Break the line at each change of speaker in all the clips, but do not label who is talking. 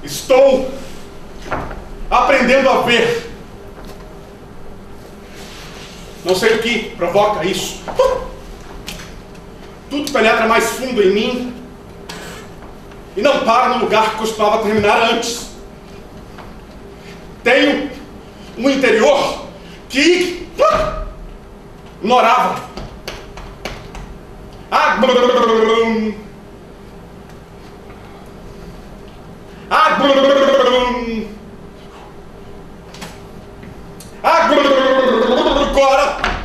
Estou aprendendo a ver. Não sei o que provoca isso. Tudo penetra mais fundo em mim e não para no lugar que costumava terminar antes. Tenho um interior que ignorava. Agora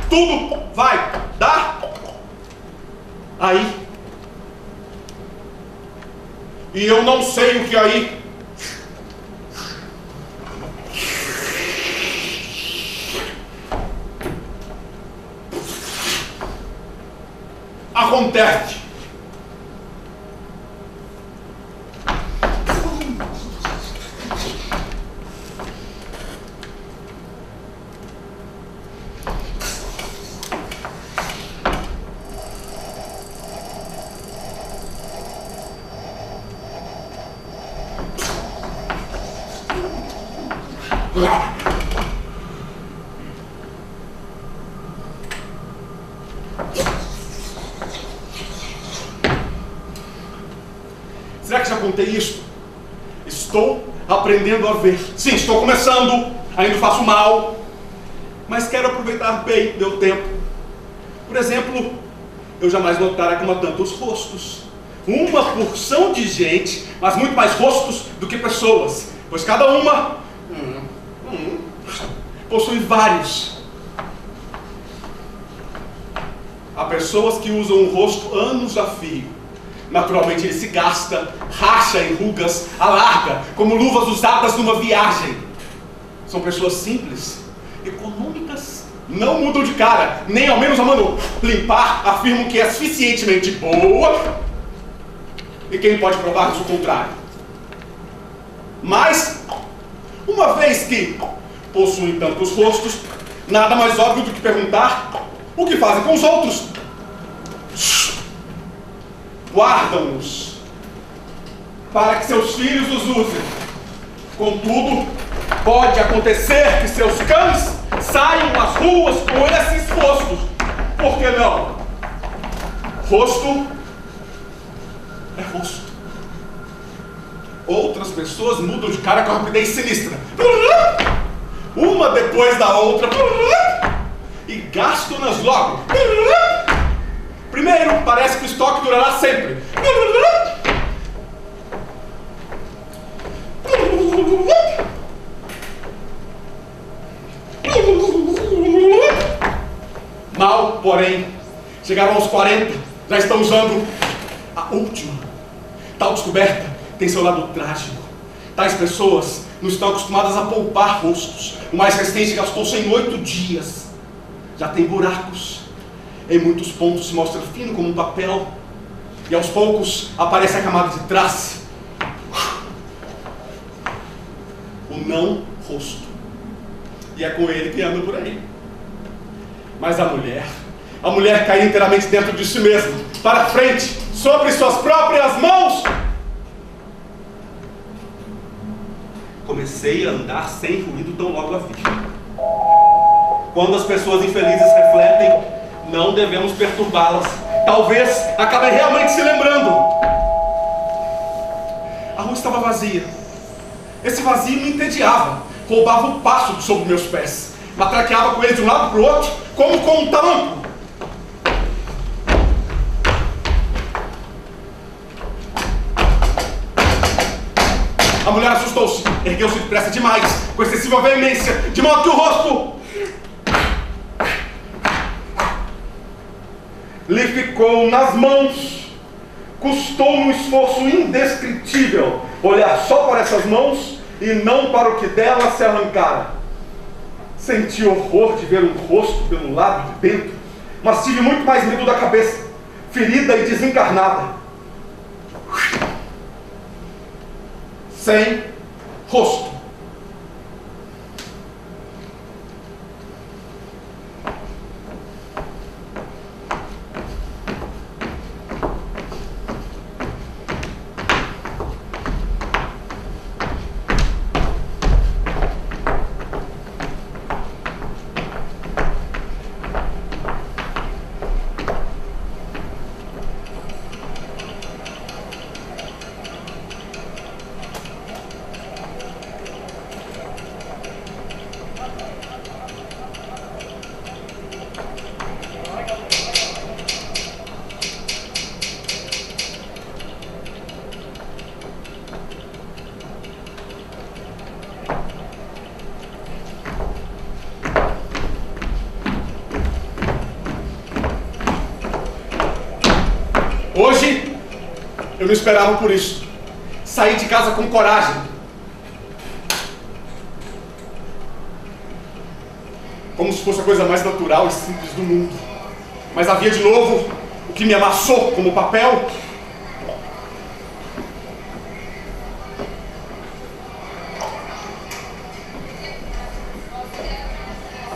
tudo vai dar aí. E eu não sei o que aí. Acontece. Será que já contei isso? Estou aprendendo a ver. Sim, estou começando, ainda faço mal, mas quero aproveitar bem meu tempo. Por exemplo, eu jamais notara como há tantos rostos. Uma porção de gente, mas muito mais rostos do que pessoas, pois cada uma possui vários. Há pessoas que usam o rosto anos a fio. Naturalmente ele se gasta, racha em rugas, alarga, como luvas usadas numa viagem. São pessoas simples, econômicas, não mudam de cara, nem ao menos a mano limpar, afirmam que é suficientemente boa. E quem pode provar-nos o contrário? Mas, uma vez que possuem tantos rostos, nada mais óbvio do que perguntar o que fazem com os outros. Guardam-nos para que seus filhos os usem. Contudo, pode acontecer que seus cães saiam às ruas com esses rostos. Por que não? Rosto é rosto. Outras pessoas mudam de cara com rapidez sinistra, uma depois da outra, e gastam-nas logo. Primeiro, parece que o estoque durará sempre. Mal, porém, chegaram aos 40, já estão usando a última. Tal descoberta tem seu lado trágico. Tais pessoas não estão acostumadas a poupar rostos. O mais recente gastou-se em 8 dias. Já tem buracos. Em muitos pontos se mostra fino como um papel. E aos poucos aparece a camada de traço. O não rosto. E é com ele que anda por aí. Mas a mulher cai inteiramente dentro de si mesma, para frente, sobre suas próprias mãos. Comecei a andar sem ruído tão logo a vi. Quando as pessoas infelizes refletem, não devemos perturbá-las, Talvez acabei realmente se lembrando. A rua estava vazia. Esse vazio me entediava. Roubava o passo de sob meus pés. Matraqueava com ele de um lado para o outro, como com um tamanco. A mulher assustou-se, ergueu-se depressa demais, com excessiva veemência, de modo que o rosto lhe ficou nas mãos. Custou um esforço indescritível olhar só para essas mãos e não para o que dela se arrancara. Senti horror de ver um rosto pelo lado de dentro, mas tive muito mais medo da cabeça, ferida e desencarnada. Sem rosto. Hoje, eu não esperava por isso. Saí de casa com coragem. Como se fosse a coisa mais natural e simples do mundo. Mas havia de novo o que me amassou como papel.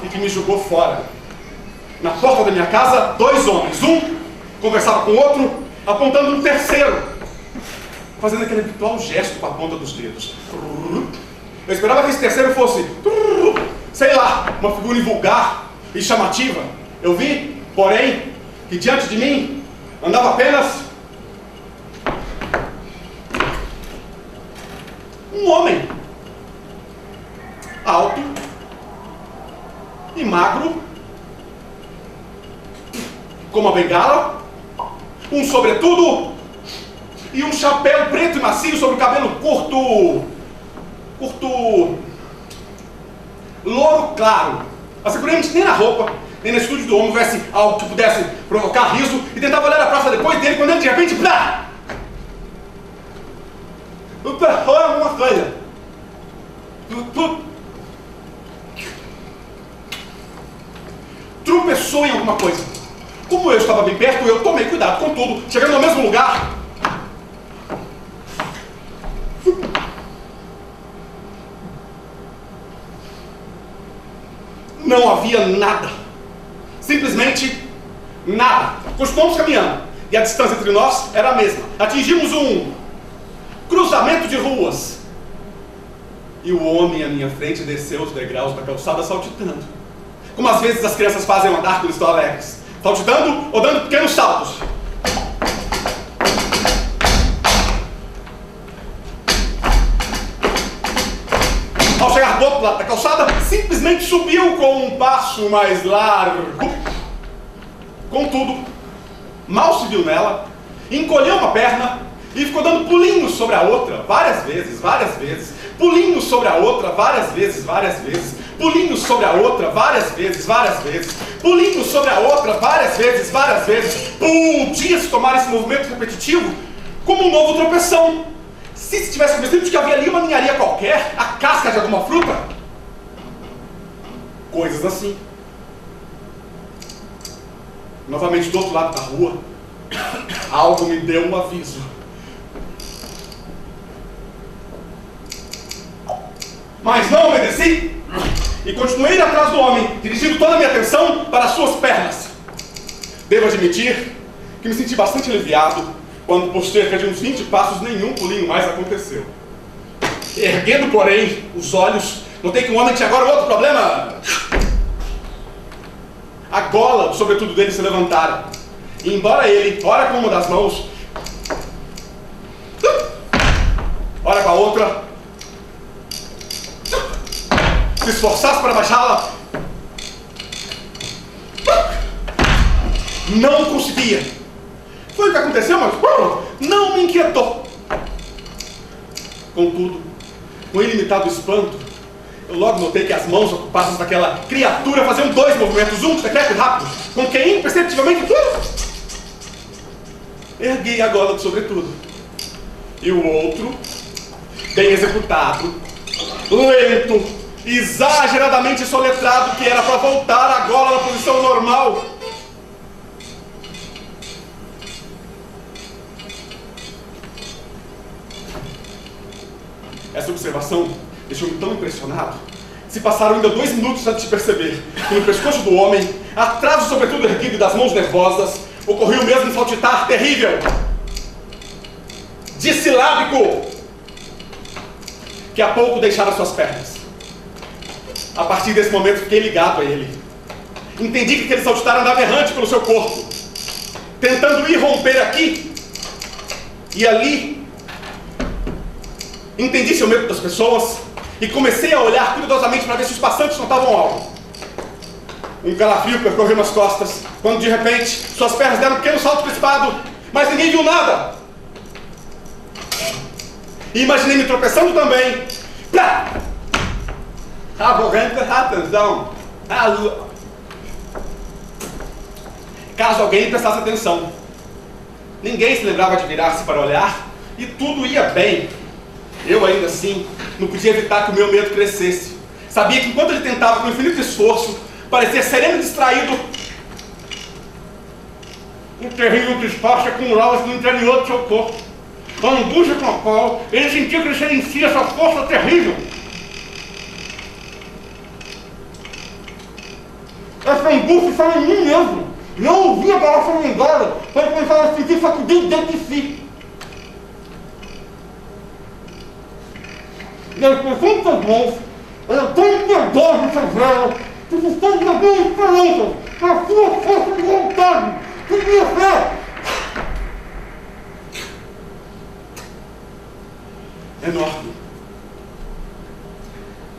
E que me jogou fora. Na porta da minha casa, 2 homens. Um conversava com o outro, apontando um terceiro, fazendo aquele habitual gesto com a ponta dos dedos. Eu esperava que esse terceiro fosse, sei lá, uma figura vulgar e chamativa. Eu vi, porém, que diante de mim andava apenas um homem, alto e magro, com uma bengala, um sobretudo e um chapéu preto e macio sobre o cabelo curto, louro claro. Assegurei-me que nem na roupa, nem na atitude do homem houvesse algo que pudesse provocar riso, e tentava olhar a praça depois dele, quando ele de repente, blá! Olha alguma coisa. Tropeçou em alguma coisa. Como eu estava bem perto, eu tomei cuidado com tudo, chegando no mesmo lugar. Não havia nada. Simplesmente nada. Continuamos caminhando. E a distância entre nós era a mesma. Atingimos um cruzamento de ruas. E o homem à minha frente desceu os degraus da calçada saltitando. Como às vezes as crianças fazem ao andar quando estão alegres. Saltitando ou dando pequenos saltos. Ao chegar do outro lado da calçada, simplesmente subiu com um passo mais largo. Contudo, mal se viu nela, encolheu uma perna e ficou dando pulinhos sobre a outra, várias vezes, pulinhos sobre a outra, várias vezes, pulinhos sobre a outra, várias vezes, pulinhos sobre a outra, várias vezes. Podia-se tomar esse movimento repetitivo como um novo tropeção. Se tivesse convencido de que havia ali uma ninharia qualquer, a casca de alguma fruta, coisas assim. Novamente do outro lado da rua, algo me deu um aviso. Mas não obedeci e continuei atrás do homem, dirigindo toda a minha atenção para as suas pernas. Devo admitir que me senti bastante aliviado quando, por cerca de uns 20 passos, nenhum pulinho mais aconteceu. Erguendo, porém, os olhos, notei que o homem tinha agora outro problema. A gola do sobretudo dele se levantara. E embora ele ora com uma das mãos, ora com a outra, se esforçasse para baixá-la, não conseguia. Foi o que aconteceu, mas não me inquietou. Contudo, com ilimitado espanto, eu logo notei que as mãos ocupadas daquela criatura faziam dois movimentos, um secreto e rápido, com que imperceptivelmente ergui a gola do sobretudo. E o outro, bem executado, lento, exageradamente soletrado, que era para voltar a gola na posição normal. Essa observação deixou-me tão impressionado. Se passaram ainda 2 minutos antes de perceber que no pescoço do homem, atrás do sobretudo erguido e das mãos nervosas, ocorreu o mesmo saltitar terrível, dissilábico, que há pouco deixara suas pernas. A partir desse momento fiquei ligado a ele. Entendi que aquele saltitar andava errante pelo seu corpo, tentando ir romper aqui e ali. Entendi seu medo das pessoas e comecei a olhar cuidadosamente para ver se os passantes notavam algo. Um calafrio percorreu minhas costas, quando de repente suas pernas deram um pequeno salto precipitado, mas ninguém viu nada. E imaginei-me tropeçando também. Aborrendo a atenção. Caso alguém prestasse atenção. Ninguém se lembrava de virar-se para olhar e tudo ia bem. Eu ainda assim não podia evitar que o meu medo crescesse. Sabia que enquanto ele tentava com infinito esforço parecer sereno e distraído, um terrível despacho acumulava-se no interior do seu corpo. A angústia com a qual ele sentia crescer em si essa força terrível. Essa angústia estava em mim mesmo. Não ouvia a balação embora, mas começava a sentir sacudindo dentro de si. E as pessoas das mãos eram tão impetuosas e severas que os estômagos haviam esperanças para a sua força de vontade, que devia ser enorme.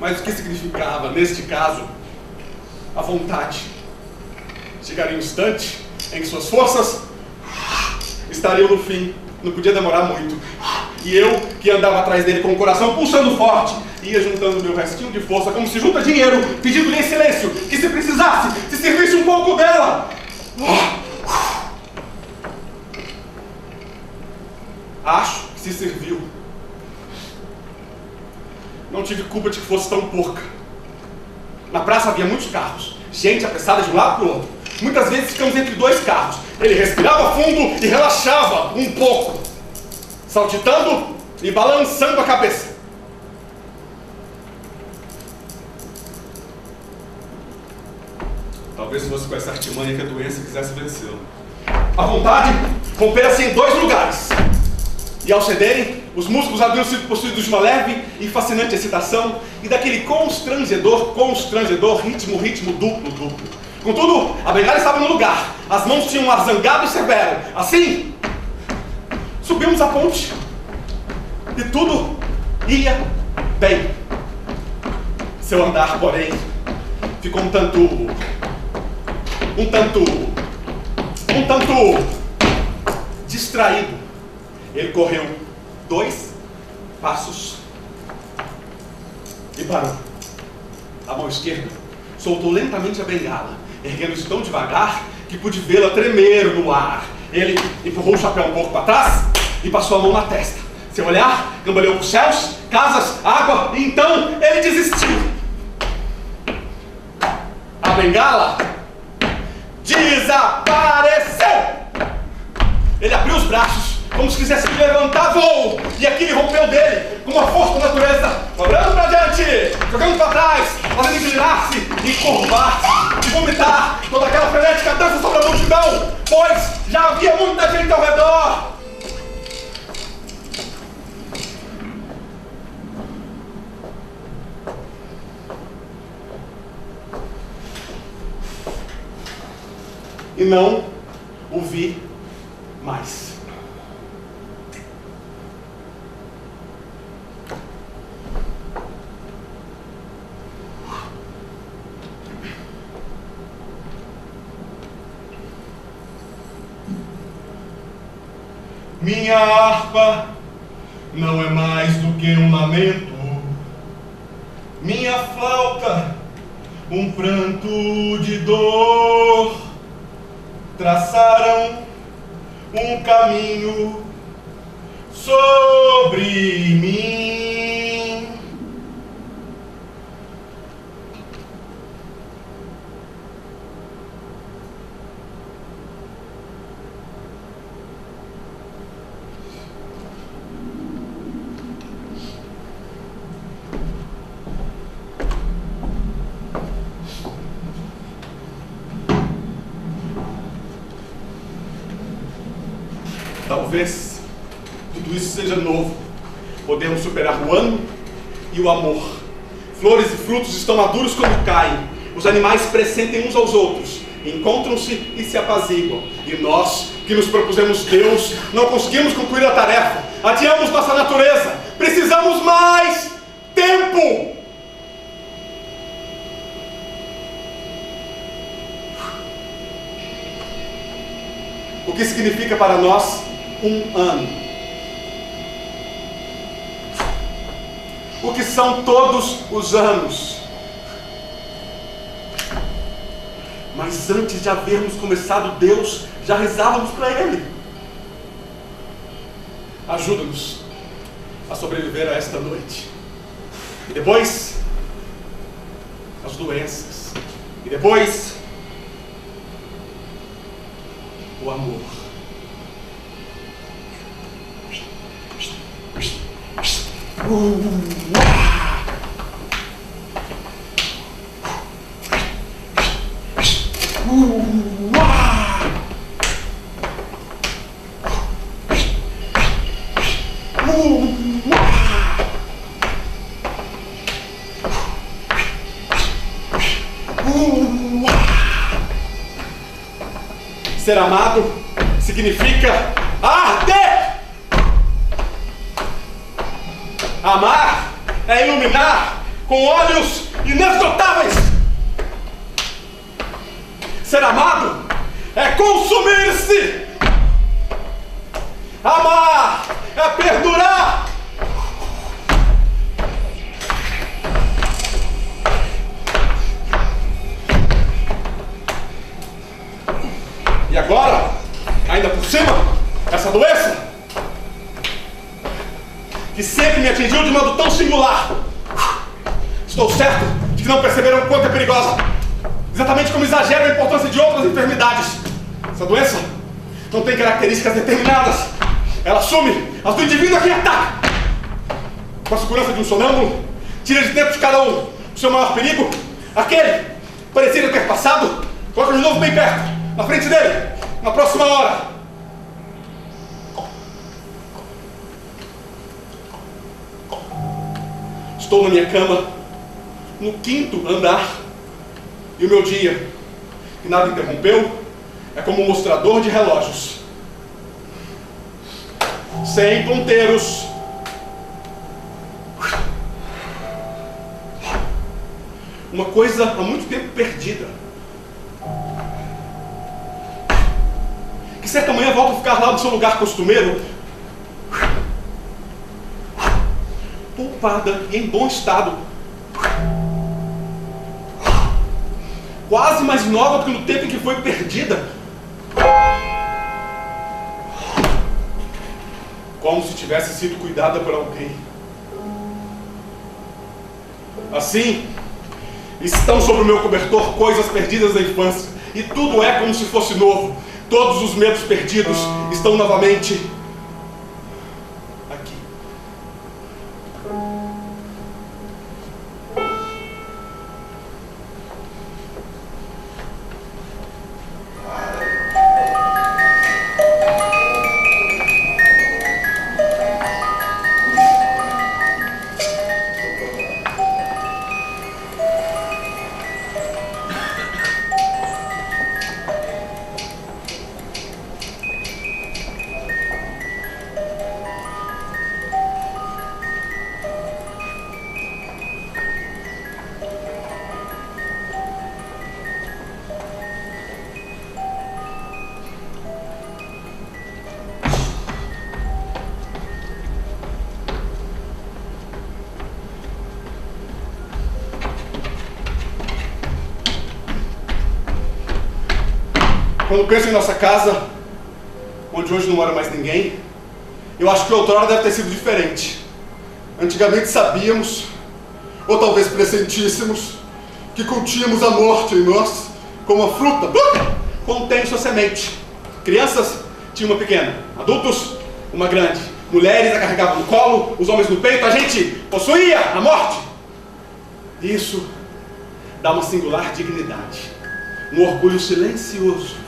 Mas o que significava, neste caso, a vontade? Chegaria um instante em que suas forças estariam no fim, não podia demorar muito. E eu, que andava atrás dele com o coração pulsando forte, ia juntando meu restinho de força, como se junta dinheiro, pedindo-lhe em silêncio, que se precisasse, se servisse um pouco dela. Acho que se serviu. Não tive culpa de que fosse tão porca. Na praça havia muitos carros, gente apressada de um lado para o outro. Muitas vezes ficamos entre 2 carros. Ele respirava fundo e relaxava um pouco, saltitando e balançando a cabeça. Talvez fosse com essa artimanha que a doença quisesse vencê-lo. A vontade rompera-se em 2 lugares. E ao cederem, os músculos haviam sido possuídos de uma leve e fascinante excitação e daquele constrangedor ritmo duplo. Contudo, a bengala estava no lugar. As mãos tinham um ar zangado e severo. Assim, subimos a ponte e tudo ia bem. Seu andar, porém, ficou um tanto distraído. Ele correu 2 passos e parou. A mão esquerda soltou lentamente a bengala, erguendo-se tão devagar que pude vê-la tremer no ar. Ele empurrou o chapéu um pouco para trás e passou a mão na testa. Seu olhar cambaleou para os céus, casas, água, e então ele desistiu. A bengala desapareceu! Ele abriu os braços, como se quisesse me levantar, voou! E aquilo rompeu dele, com uma força da natureza, cobrando para diante, jogando para trás, fazendo inclinar-se, encurvar-se, e vomitar toda aquela frenética dança sobre a multidão, pois já havia muita gente ao redor. E não o vi Minha harpa não é mais do que um lamento. Minha flauta, um pranto de dor. Traçaram um caminho sobre mim. Talvez tudo isso seja novo. Podemos superar o ano e o amor. Flores e frutos estão maduros quando caem. Os animais pressentem uns aos outros, encontram-se e se apaziguam. E nós, que nos propusemos Deus, não conseguimos concluir a tarefa. Adiamos nossa natureza. Precisamos mais tempo. O que significa para nós um ano? O que são todos os anos? Mas antes de havermos começado, Deus já rezávamos para Ele. Ajuda-nos a sobreviver a esta noite. E depois, as doenças. E depois, o amor. Ser amado significa arder. Amar é iluminar com olhos inesgotáveis. Ser amado é consumir-se. Amar é perdurar. E agora, ainda por cima, essa doença que sempre me atingiu de modo tão singular. Estou certo de que não perceberam o quanto é perigosa. Exatamente como exageram a importância de outras enfermidades. Essa doença não tem características determinadas. Ela assume as do indivíduo a quem ataca. Com a segurança de um sonâmbulo, tira de dentro de cada um o seu maior perigo. Aquele parecia ter passado, coloca de novo bem perto, na frente dele, na próxima hora. Estou na minha cama, no 5º andar, e o meu dia, que nada interrompeu, é como um mostrador de relógios. 100 ponteiros. Uma coisa há muito tempo perdida. Que certa manhã volta a ficar lá no seu lugar costumeiro, poupada e em bom estado, quase mais nova do que no tempo em que foi perdida, como se tivesse sido cuidada por alguém. Assim, estão sobre o meu cobertor coisas perdidas da infância, e tudo é como se fosse novo. Todos os medos perdidos estão novamente aqui. quando penso em nossa casa, onde hoje não mora mais ninguém, eu acho que outrora deve ter sido diferente. Antigamente sabíamos, ou talvez pressentíssemos, que continhamos a morte em nós, como a fruta contém sua semente. Crianças tinham uma pequena, adultos uma grande, mulheres a carregavam no colo, os homens no peito, a gente possuía a morte. Isso dá uma singular dignidade, um orgulho silencioso.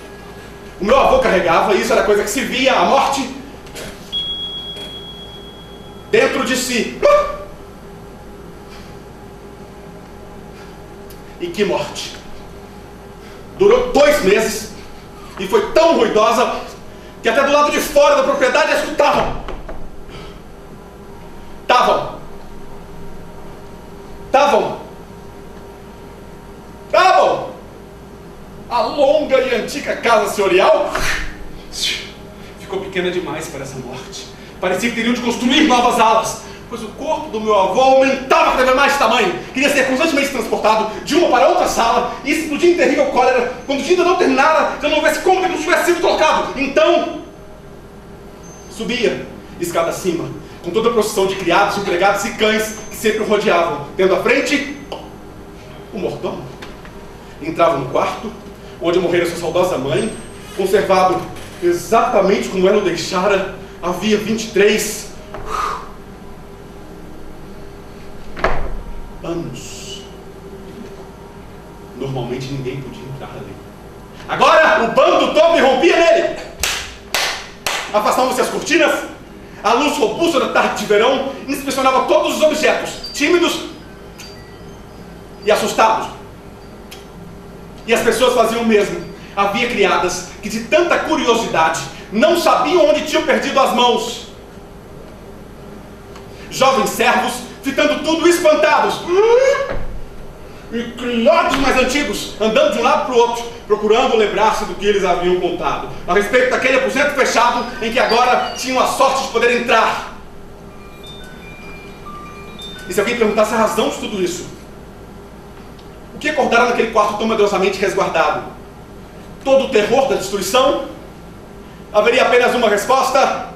O meu avô carregava, isso era coisa que se via, a morte dentro de si. E que morte! Durou 2 meses e foi tão ruidosa que até do lado de fora da propriedade escutavam. A longa e antiga casa senhorial ficou pequena demais para essa morte. Parecia que teriam de construir novas alas, pois o corpo do meu avô aumentava cada vez mais de tamanho. Queria ser constantemente transportado de uma para outra sala e explodia em terrível cólera quando o dia ainda não terminara, já não houvesse como que não tivesse sido colocado. Então, subia escada acima, com toda a procissão de criados, empregados e cães que sempre o rodeavam, tendo à frente o mordomo. Entrava no quarto, onde morrera sua saudosa mãe, conservado exatamente como ela o deixara havia 23 anos. Normalmente ninguém podia entrar ali. Agora o bando todo irrompia nele. Afastavam-se as cortinas, a luz robusta da tarde de verão inspecionava todos os objetos, tímidos e assustados. E as pessoas faziam o mesmo. Havia criadas que de tanta curiosidade não sabiam onde tinham perdido as mãos. Jovens servos fitando tudo espantados. E criados mais antigos andando de um lado para o outro, procurando lembrar-se do que eles haviam contado a respeito daquele aposento fechado em que agora tinham a sorte de poder entrar. E se alguém perguntasse a razão de tudo isso, o que acordaram naquele quarto tão medrosamente resguardado? Todo o terror da destruição? Haveria apenas uma resposta: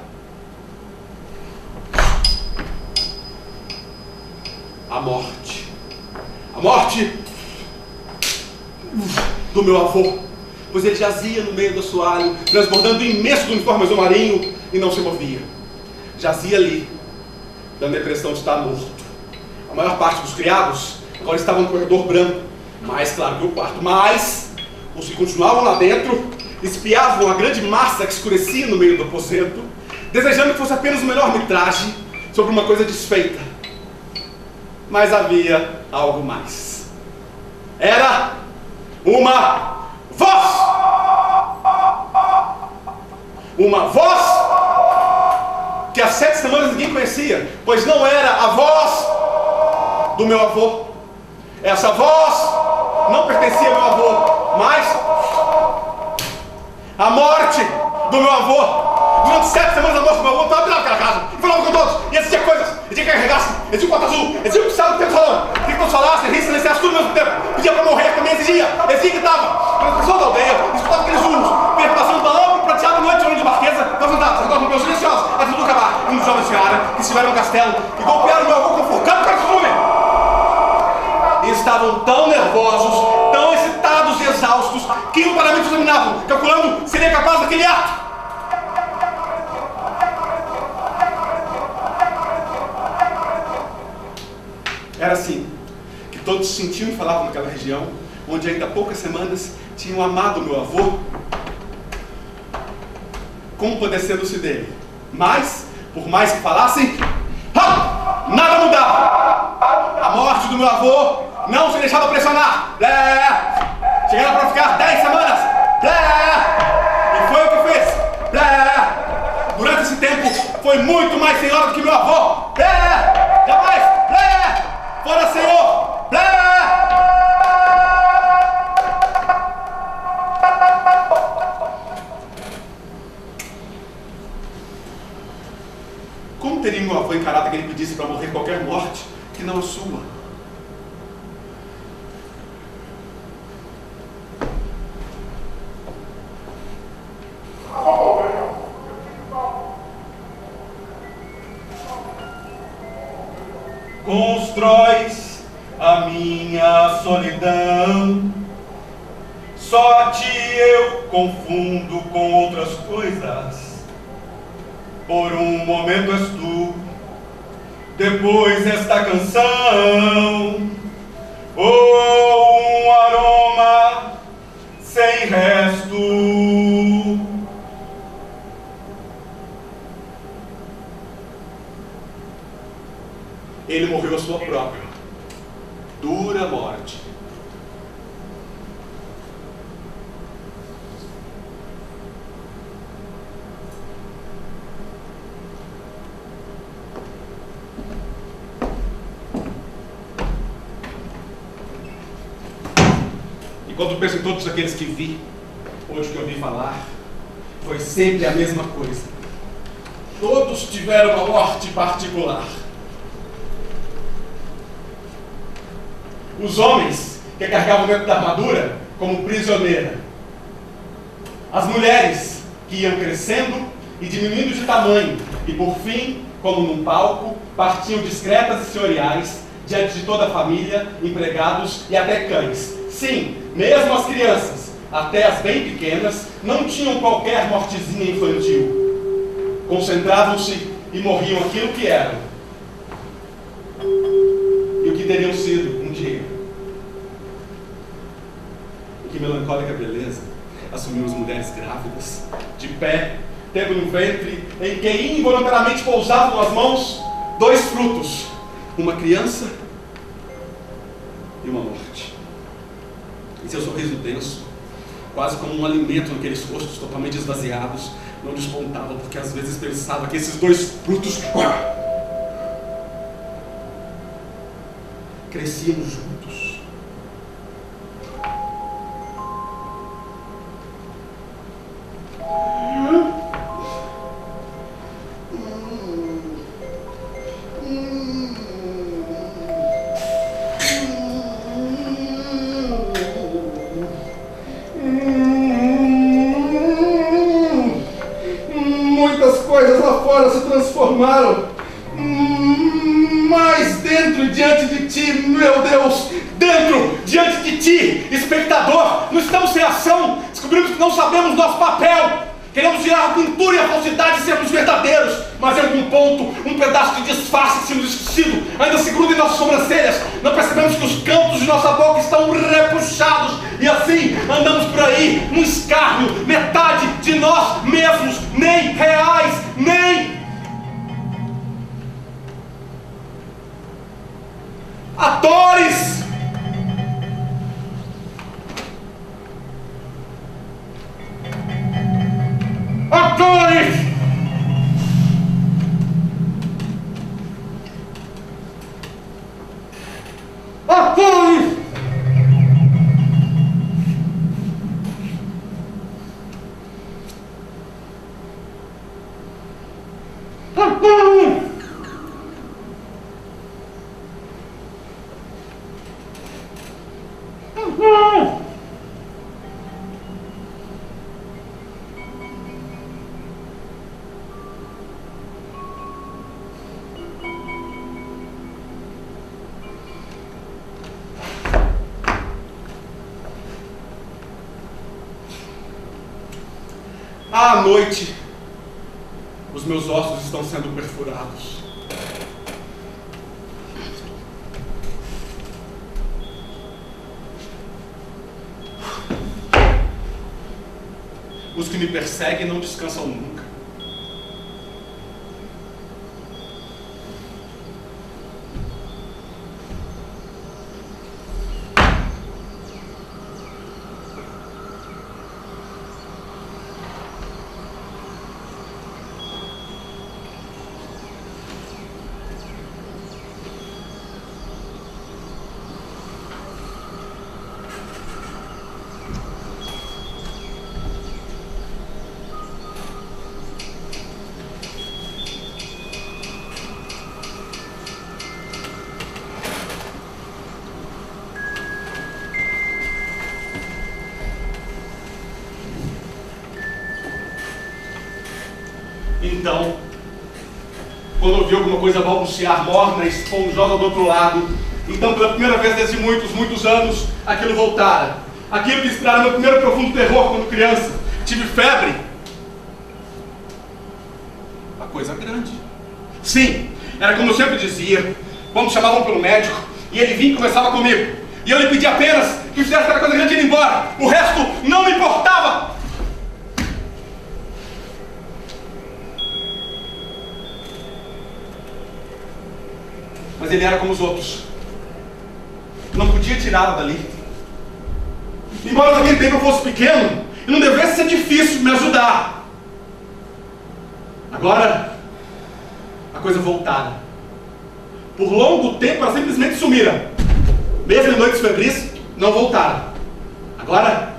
a morte. A morte do meu avô, pois ele jazia no meio do assoalho, transbordando imenso do uniforme azul marinho e não se movia. Jazia ali, dando a impressão de estar morto. A maior parte dos criados agora estavam no corredor branco, mais claro que o quarto, mas os que continuavam lá dentro espiavam a grande massa que escurecia no meio do aposento, desejando que fosse apenas uma enorme traje sobre uma coisa desfeita. Mas havia algo mais. Era uma voz! Uma voz que há 7 semanas ninguém conhecia, pois não era a voz do meu avô. Essa voz não pertencia ao meu avô, mas a morte do meu avô. Durante 7 semanas a morte do meu avô estava naquela casa e falava com todos, e exigia coisas, exigia que carregasse, exigia o quarto azul, exigia o que estava no tempo falando, queria que todos falassem, rissem, silenciassem tudo ao mesmo tempo, pedia para morrer também, exigia que estava. Quando as pessoas da aldeia escutavam aqueles urros, perturbação da ampla e prateada noite de barquesa, nós andávamos, agora com meus silenciosos, até tudo acabar. Um dos jovens senhora que estiveram no castelo e golpearam meu avô com um forcado para costume. E estavam tão nervosos, tão excitados e exaustos, que involuntariamente examinavam, calculando se seria capaz daquele ato. Era assim que todos sentiam e falavam naquela região, onde ainda há poucas semanas tinham amado meu avô, compadecendo-se dele. Mas, por mais que falassem, nada mudava. A morte do meu avô não se deixava pressionar. Chegaram para ficar 10 semanas. E foi o que fez. Durante esse tempo, foi muito mais senhora do que meu avô. Jamais. Fora, Senhor. Como teria meu avô encarado que ele pedisse para morrer qualquer morte que não a sua? constróis a minha solidão. Só a ti eu confundo com outras coisas. Por um momento és tu, depois esta canção, ou um aroma sem resto. Ele morreu a sua própria, dura morte. E quando penso em todos aqueles que vi, hoje que eu ouvi falar, foi sempre a mesma coisa. Todos tiveram uma morte particular. Os homens que carregavam dentro da armadura como prisioneira. As mulheres que iam crescendo e diminuindo de tamanho e por fim, como num palco, partiam discretas e senhoriais diante de toda a família, empregados e até cães. Sim, mesmo as crianças, até as bem pequenas, não tinham qualquer mortezinha infantil. Concentravam-se e morriam aquilo que eram e o que teriam sido um dia. E que melancólica beleza assumimos mulheres grávidas, de pé, tendo no ventre, em que involuntariamente pousavam as mãos dois frutos, uma criança e uma morte. E seu sorriso denso, quase como um alimento naqueles rostos totalmente esvaziados, não despontava, porque às vezes pensava que esses dois frutos cresciam juntos. Muitas coisas lá fora se transformaram, mas dentro, diante de ti, meu Deus, dentro, diante de ti, espectador, não estamos sem ação, descobrimos que não sabemos nosso papel, queremos tirar a pintura e a falsidade e sermos verdadeiros, mas em algum ponto, um pedaço de disfarce sendo esquecido, ainda se gruda em nossas sobrancelhas, não percebemos que os cantos de nossa boca estão repuxados, e assim andamos por aí, num escárnio, metade de nós mesmos, nem reais, nem atores. Atores! Atores! Atores! À noite, os meus ossos estão sendo perfurados. Os que me perseguem não descansam nunca. Então, quando ouvi alguma coisa balbuciar, morna, esponjosa do outro lado. Então, pela primeira vez desde muitos, muitos anos, aquilo voltara. Aquilo que inspirara meu primeiro profundo terror quando criança. Tive febre. Uma coisa grande. Sim, era como eu sempre dizia, quando chamavam pelo médico, e ele vinha e conversava comigo. E eu lhe pedi apenas que fizesse aquela coisa grande e ir embora. O resto não me importava. Mas ele era como os outros. Não podia tirá-lo dali. Embora naquele tempo eu fosse pequeno, e não devesse ser difícil me ajudar. Agora, a coisa voltara. Por longo tempo ela simplesmente sumira. Mesmo em noites febris, não voltara. Agora,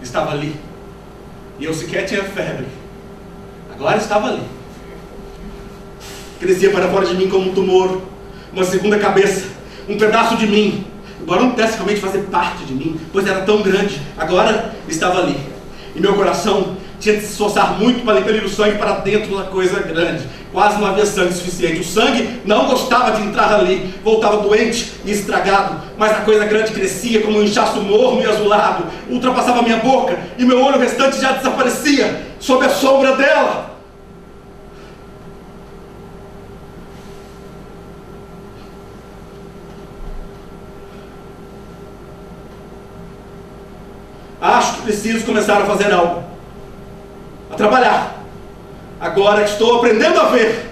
estava ali. E eu sequer tinha febre. Agora estava ali. Crescia para fora de mim como um tumor, uma segunda cabeça, um pedaço de mim. Embora não pudesse realmente fazer parte de mim, pois era tão grande, agora estava ali. E meu coração tinha de se esforçar muito para impelir o sangue para dentro da coisa grande. Quase não havia sangue suficiente. O sangue não gostava de entrar ali. Voltava doente e estragado. Mas a coisa grande crescia como um inchaço morno e azulado. Ultrapassava minha boca e meu olho restante já desaparecia sob a sombra dela. Acho que preciso começar a fazer algo. A trabalhar. Agora que estou aprendendo a ver.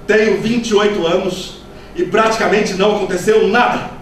Tenho 28 anos e praticamente não aconteceu nada.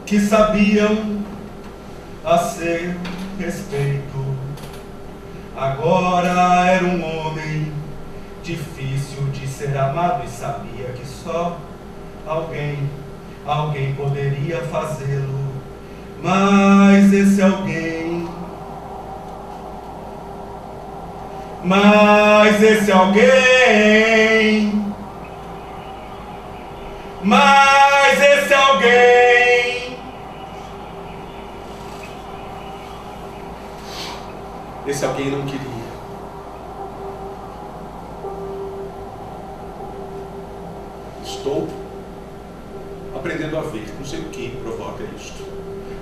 Que sabiam a seu respeito. Agora era um homem difícil de ser amado e sabia que só alguém poderia fazê-lo. Mas esse alguém, mas esse alguém
Esse alguém não queria. Estou aprendendo a ver. Não sei o que provoca isto.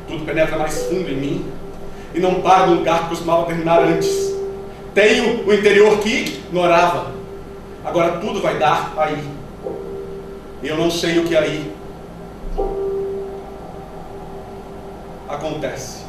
Tudo penetra mais fundo em mim e não para no lugar que costumava terminar antes. Tenho o interior que ignorava. Agora tudo vai dar aí. E eu não sei o que aí acontece.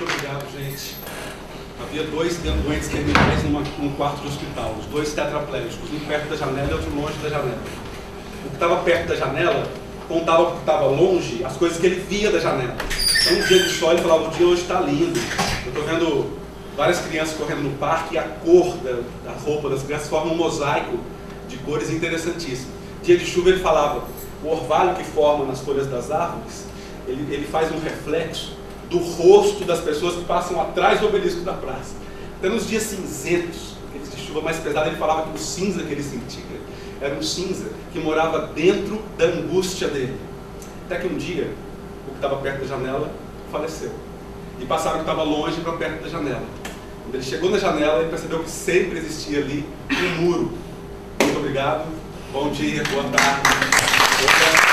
obrigado, gente. Havia 2 doentes terminais num quarto de hospital, os 2 tetraplégicos, um perto da janela e outro longe da janela. O que estava perto da janela contava para o que estava longe as coisas que ele via da janela. Então, um dia de sol, ele falava: o dia hoje está lindo. Eu estou vendo várias crianças correndo no parque e a cor da roupa das crianças forma um mosaico de cores interessantíssimo. Dia de chuva, ele falava: o orvalho que forma nas folhas das árvores, ele faz um reflexo do rosto das pessoas que passam atrás do obelisco da praça. Até nos dias cinzentos, aqueles de chuva mais pesada, ele falava que o cinza que ele sentia era um cinza que morava dentro da angústia dele. Até que um dia, o que estava perto da janela faleceu. E passaram o que estava longe para perto da janela. Quando ele chegou na janela, ele percebeu que sempre existia ali um muro. Muito obrigado, bom dia, boa tarde.